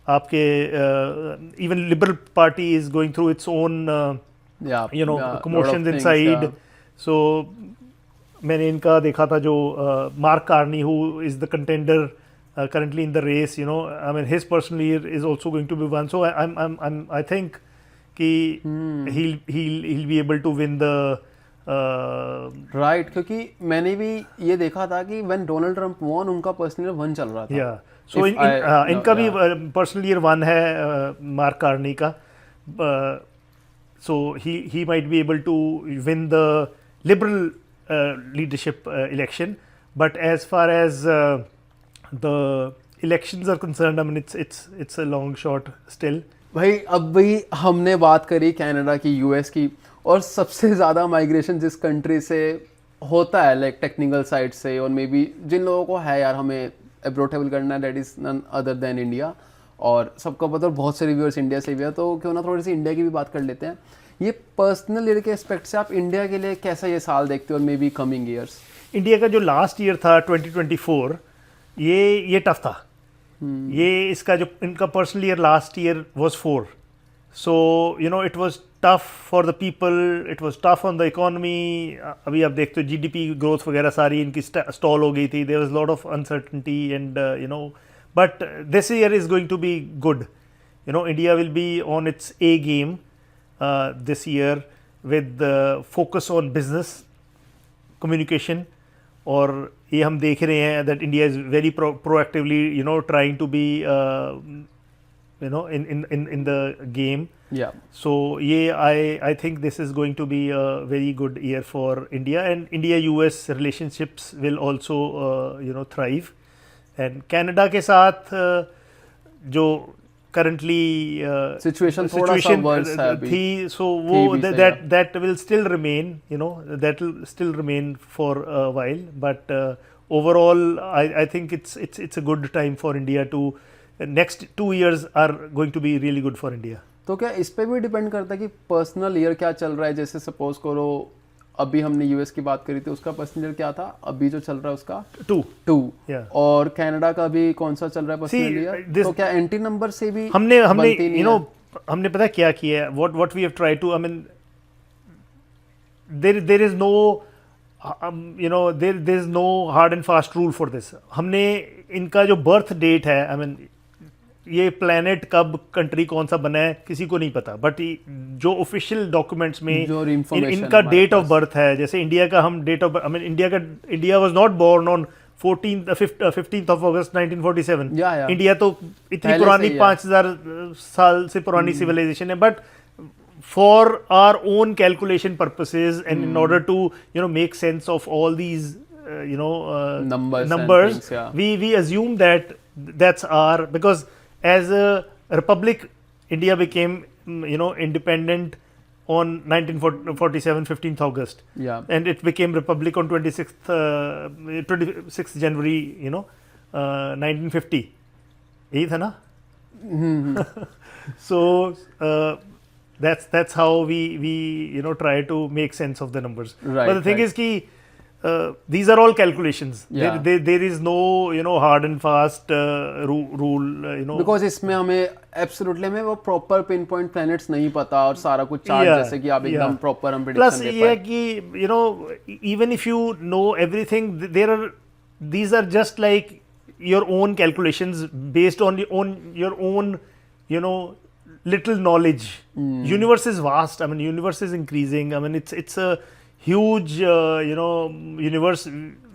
आपके even Liberal Party is going through its own commotions lot of inside. things, So मैंने इनका देखा था जो Mark Carney, who is the contender currently in the race. I mean his personal year is also going to be one. So I think कि he'll be able to win the right क्योंकि मैंने भी ये देखा था कि when Donald Trump von उनका personal 1 चल रहा था। या सो इनका भी पर्सनल ईयर 1 है मार्क कार्नी का। So he might be able to win the Liberal leadership election, but as far as the elections are concerned, I mean it's a long shot still. भाई अब भी हमने बात करी कनाडा की, US की, और सबसे ज़्यादा माइग्रेशन जिस कंट्री से होता है लाइक टेक्निकल साइड से, और मे बी जिन लोगों को है यार हमें अब्रॉड ट्रैवल करना है, that is none other than India. और सबको पता है बहुत से रिव्यूअर्स इंडिया से भी है, तो क्यों ना थोड़ी सी इंडिया की भी बात कर लेते हैं। ये पर्सनल ईयर के एस्पेक्ट से आप इंडिया के लिए कैसा ये साल देखते हो और may be coming years? India का जो लास्ट ईयर था 2024 ये टफ था। ये इसका जो इनका personal year last year was 4, so it was tough for the people, it was tough on the economy. अभी आप देखते हो जीडीपी ग्रोथ वगैरह सारी इनकी स्टॉल हो गई थी, there was lot of uncertainty and but this year is going to be good. India will be on its a game this year with focus on business communication. और ये हम देख रहे हैं that India is very proactively trying to be in the game. Yeah. So I think this is going to be a very good year for India, and India-US relationships will also thrive. And Canada के साथ जो currently Situation थोड़ा सा worse है अभी, थी, so वो that will still remain, that will still remain for a while. But overall, I think it's a good time for India to. Next 2 years are going to be really good for India. तो क्या इस पे भी depend करता है कि personal year क्या चल रहा है? जैसे सपोज करो अभी हमने यूएस की बात करी थी, उसका पर्सनल ईयर क्या था, अभी जो चल रहा है उसका 2 yeah. और कनाडा का भी कौन सा चल रहा है पर्सनल ईयर? तो क्या एंटी नंबर से भी हमने हमने पता क्या किया है, what we have tried to, I mean there is no there is no hard and fast rule for this. हमने इनका जो बर्थ डेट है, I mean ये प्लैनेट कब कंट्री कौन सा बना है किसी को नहीं पता, बट जो ऑफिशियल डॉक्यूमेंट्स में इनका डेट ऑफ बर्थ है, जैसे इंडिया का हम date of, I mean India was not born on 15th of August 1947. Yeah. India तो इतनी पहले से पुरानी ही है। 5000 साल से पुरानी सिविलाइजेशन है, but for our own calculation purposes and in order to make sense of all these Numbers and numbers, things, yeah. we assume that that's our, because as a republic India became independent on 1947 15th August, Yeah. and it became republic on 26th January 1950. यही था ना? So that's how we try to make sense of the numbers. Right, but the thing right. is ki these are all calculations. Yeah. There is no hard and fast rule. Because इसमें हमें absolutely हमें वो proper pin point planets नहीं पता और सारा कुछ chart Yeah, जैसे कि आप एकदम yeah. प्रॉपर हम Plus प्रेडिक्शन दे ये है पाए। कि even if you know everything, these are just like your own calculations based on your own little knowledge. Universe is vast. I mean, universe is increasing. I mean, it's a huge universe.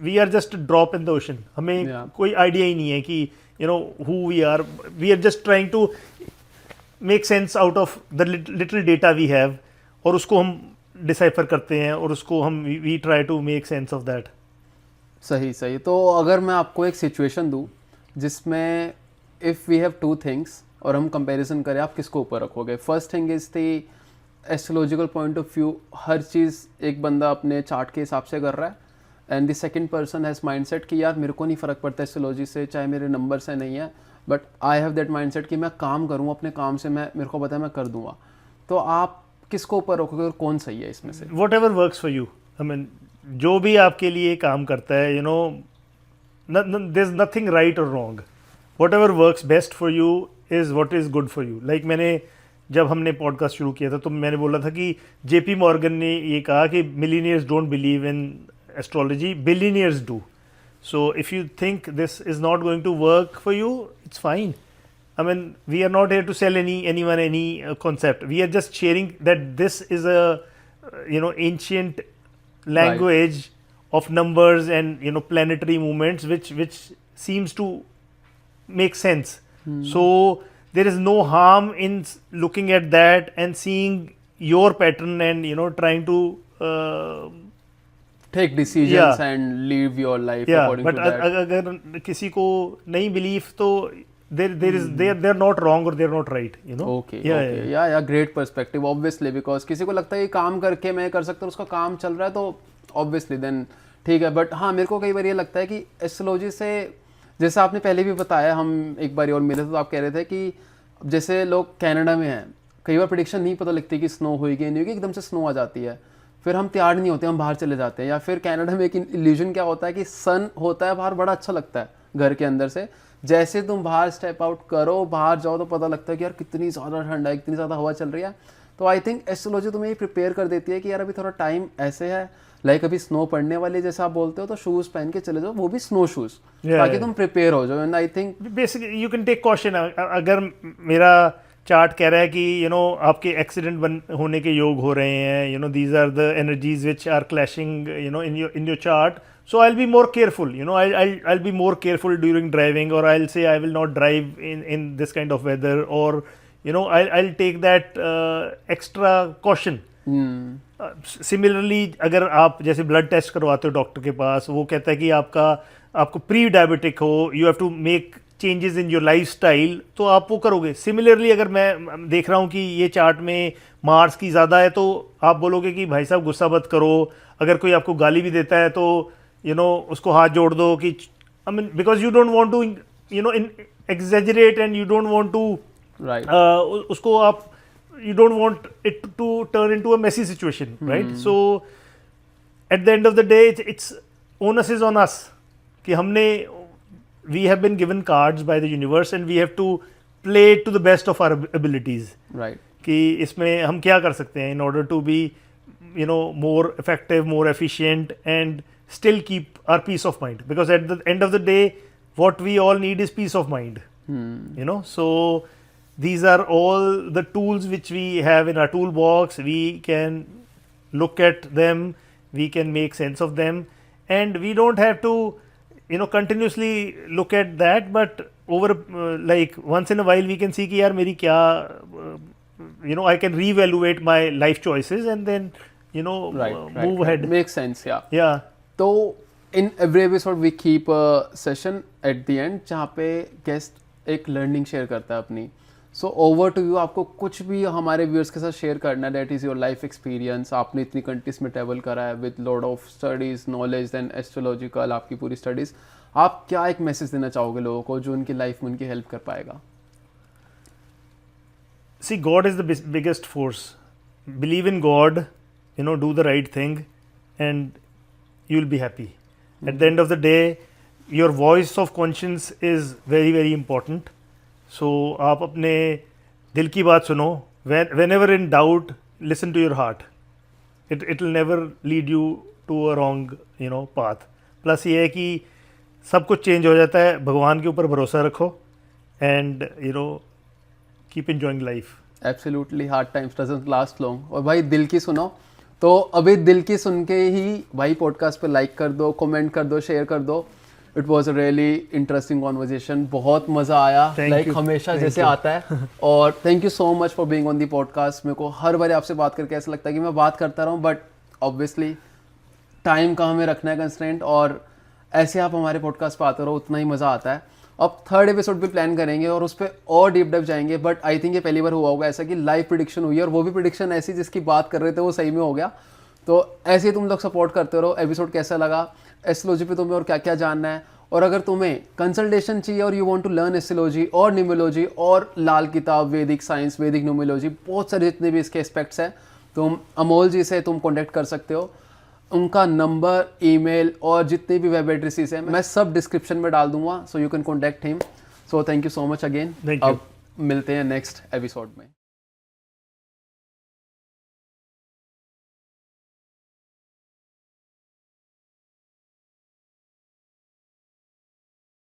We are just a drop in the ocean. हमें Yeah. कोई idea ही नहीं है कि who we are. We are just trying to make sense out of the little data we have, और उसको हम decipher करते हैं और उसको हम we try to make sense of that. सही। तो अगर मैं आपको एक सिचुएशन दूं जिसमें if we have two things और हम कंपैरिजन करें, आप किसको ऊपर रखोगे? First thing is the astrological point of view, हर चीज़ एक बंदा अपने चार्ट के हिसाब से कर रहा है, and the second person has mindset कि यार मेरे को नहीं फ़र्क पड़ता एस्ट्रोलॉजी से, चाहे मेरे नंबर से नहीं है, but I have that mindset कि मैं काम करूँ अपने काम से, मेरे को पता है मैं कर दूंगा। तो आप किसको ऊपर रखोगे और कौन सही है इसमें से? Whatever works for you. I mean, जो भी आपके लिए काम करता है, there's nothing right or wrong. Whatever works best for you is what is good for you. Like जब हमने पॉडकास्ट शुरू किया था तो मैंने बोला था कि JP मॉर्गन ने ये कहा कि millionaires don't believe in astrology, billionaires do. So if you think this is not going to work for you, it's fine. I mean, we are not here to sell anyone any concept. We are just sharing that this is a ancient language of numbers and planetary movements which seems to make sense. So there is no harm in looking at that and seeing your pattern and trying to take decisions and live your life according but to that. अगर किसी को नहीं belief तो they're not wrong or they're not right. Okay या great perspective obviously, because किसी को लगता है ये काम करके मैं कर सकता हूँ, उसका काम चल रहा है तो ऑब्वियसली देन ठीक है। बट हाँ, मेरे को कई बार ये लगता है कि एस्ट्रोलॉजी से, जैसे आपने पहले भी बताया, हम एक बार और मिले थे तो आप कह रहे थे कि जैसे लोग कनाडा में हैं, कई बार प्रेडिक्शन नहीं पता लगती कि स्नो होगी नहीं होगी, एकदम से स्नो आ जाती है, फिर हम तैयार नहीं होते, हम बाहर चले जाते हैं। या फिर कनाडा में एक इल्यूजन क्या होता है कि सन होता है बाहर, बड़ा अच्छा लगता है घर के अंदर से, जैसे तुम बाहर स्टेप आउट करो, बाहर जाओ तो पता लगता है कि यार कितनी ज़्यादा ठंडा है, कितनी ज़्यादा हवा चल रही है। तो आई थिंक एस्ट्रोलॉजी तुम्हें ये प्रिपेयर कर देती है कि यार अभी थोड़ा टाइम ऐसे है, लाइक अभी स्नो पड़ने वाली है जैसे आप बोलते हो, तो शूज़ पहन के चले जाओ, वो भी स्नो शूज़, ताकि तुम प्रिपेयर हो जाओ। And I think basically you can take caution. अगर मेरा चार्ट कह रहा है कि आपके एक्सीडेंट होने के योग हो रहे हैं, these are the energies which are clashing in your chart, so I'll be more careful. I'll be more careful during driving, or I'll say I will not drive in this kind of weather, or I'll take that extra caution. Similarly, अगर आप जैसे blood test करवाते हो doctor के पास, वो कहता है कि आपको प्री डायबिटिक हो, you have to make changes in your lifestyle, तो आप वो करोगे। सिमिलरली अगर मैं देख रहा हूँ कि ये चार्ट में मार्स की ज़्यादा है, तो आप बोलोगे कि भाई साहब गुस्सा मत करो। अगर कोई आपको गाली भी देता है तो उसको हाथ जोड़ दो कि I mean, because you don't want to exaggerate and you don't want to उसको आप you don't want it to turn into a messy situation, right? So at the end of the day, it's onus is on us कि we have been given cards by the universe and we have to play it to the best of our abilities. Right. कि इसमें हम क्या कर सकते हैं in order to be more effective, more efficient, and still keep our peace of mind, because at the end of the day what we all need is peace of mind. So these are all the tools which we have in our toolbox. We can look at them, we can make sense of them, and we don't have to you know, continuously look at that, but over like once in a while we can see कि यार मेरी क्या you know, I can reevaluate my life choices and then you know move ahead. Makes sense, yeah. Yeah. तो in every episode we keep a session at the end जहाँ पे guest एक learning share करता है अपनी. So over to you, आपको कुछ भी हमारे viewers के साथ share करना है, that is your life experience. आपने इतनी countries में travel करा है with lot of studies, knowledge, then astrological, आपकी पूरी studies. आप क्या एक message देना चाहोगे लोगों को जो उनकी life में उनकी help कर पाएगा? See, God is the biggest force. Believe in God, you know, do the right thing, and you'll be happy. At the end of the day, your voice of conscience is very, very important. So, आप अपने दिल की बात सुनो. Whenever in doubt, listen to your heart. It will never lead you to a wrong, you know, path. Plus ये है कि सब कुछ change हो जाता है. भगवान के ऊपर भरोसा रखो, and you know, keep enjoying life. Absolutely, hard times doesn't last long. और भाई दिल की सुनो. तो अभी दिल की सुन के ही भाई पॉडकास्ट पे लाइक कर दो, कमेंट कर दो, शेयर कर दो. It was a really interesting conversation. बहुत मज़ा आया, लाइक हमेशा जैसे आता है. और thank you so much for being on the podcast. मेरे को हर बार आपसे बात करके ऐसा लगता है कि मैं बात करता रहूँ, बट ऑब्वियसली टाइम का हमें रखना है कंस्ट्रेंट. और ऐसे आप हमारे पॉडकास्ट पे आते रहो, उतना ही मज़ा आता है. अब थर्ड एपिसोड भी प्लान करेंगे और उस पर और डीप डाइव जाएंगे. बट आई थिंक ये पहली बार हुआ होगा ऐसा कि लाइव प्रिडिक्शन हुई है, और वो भी प्रिडिक्शन ऐसी जिसकी बात कर रहे थे वो सही में हो गया. तो ऐसे ही तुम लोग सपोर्ट करते रहो. एपिसोड कैसा लगा, एस्ट्रोलॉजी पे तुम्हें और क्या क्या जानना है, और अगर तुम्हें कंसल्टेशन चाहिए और you want to learn astrology और न्यूमरोलॉजी और लाल किताब, वैदिक साइंस, वैदिक न्यूमरोलॉजी, बहुत सारे जितने भी इसके एस्पेक्ट्स हैं, तुम अमोल जी से तुम कॉन्टैक्ट कर सकते हो. उनका नंबर, ईमेल और जितनी भी वेब एड्रेसेस हैं मैं सब डिस्क्रिप्शन में डाल दूंगा, so you can contact him. So thank you so much again. अब मिलते हैं नेक्स्ट एपिसोड में.